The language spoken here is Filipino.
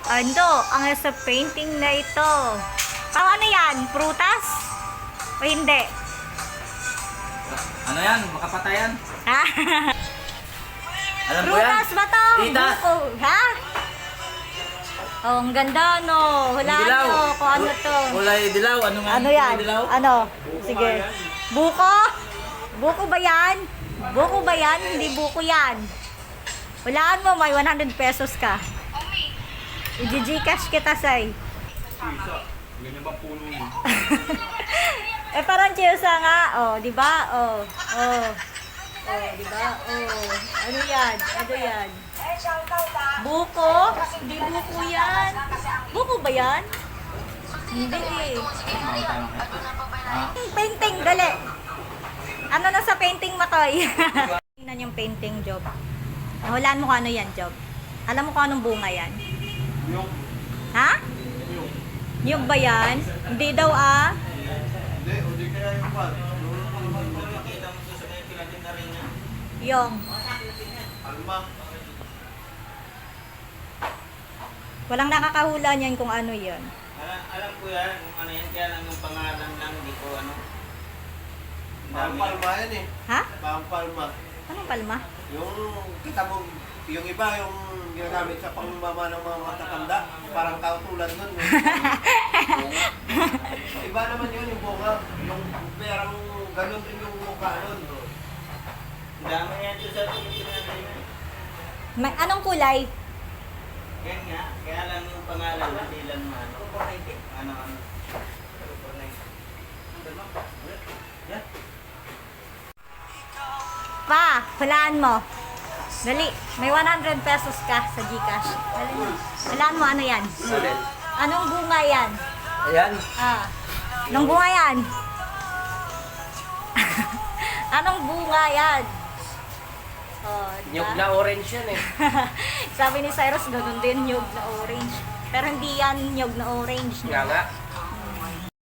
Ano, ang sa painting na ito. Ano yan? Prutas? O hindi? Ano yan? Makapatayan? Ha? Alam ko yan? Prutas ba to? Tita. Buko. Ha? Oh, ang ganda no. Hulaan Dilaw. nyo kung ano to. Kulay dilaw. Ano nga? Ano yan? Kulay dilaw? Ano? Sige. Buko? Buko ba yan? Buko ba yan? Hindi buko yan. Hulaan mo, may 100 pesos ka. I-gcash kita, say. Ganyan ba puno yun? Eh, parang chesa nga. Oh, di ba? Oh, oh. Oh, di ba? Oh. Ano yan? Ano yan? Buko? Hindi buko yan. Buko ba yan? Hindi eh. Painting, dali. Ano na sa painting, Matoy? Tingnan yung painting, Job. Hulaan mo kung ano yan, Job. Alam mo kung anong bunga yan? Yung. Ha? Yung ba yan? Hindi daw ah. Hindi kaya yung pan. Yung. Alma. Walang nakakahula niyan kung ano yun. Alam ko yan. Kung ano yan. Kaya lang yung pangalan lang. Hindi ko ano. Pampalma yan eh. Ha? Pampalma. Anong palma? Yung kita mo, yung iba yung ginagamit sa pangmama ng mga matatanda. Parang tao tulad nun. Iba naman yun yung bunga. Yung perang ganun din yung mukha nun. Dami yan doon sa Pilipinas. May, anong kulay? Yan nga. Kaya lang yung pangalan. Hindi lang ano. Ano. Pa, hulaan mo. Dali, may 100 pesos ka sa Gcash. Dali mo. Hulaan mo, ano yan? Anong bunga yan? Ayan. Ah, anong bunga yan? Anong bunga yan? Oh, diba? Nyug na orange yan eh. Sabi ni Cyrus, ganun din, nyug na orange. Pero hindi yan nyug na orange. Nga nga.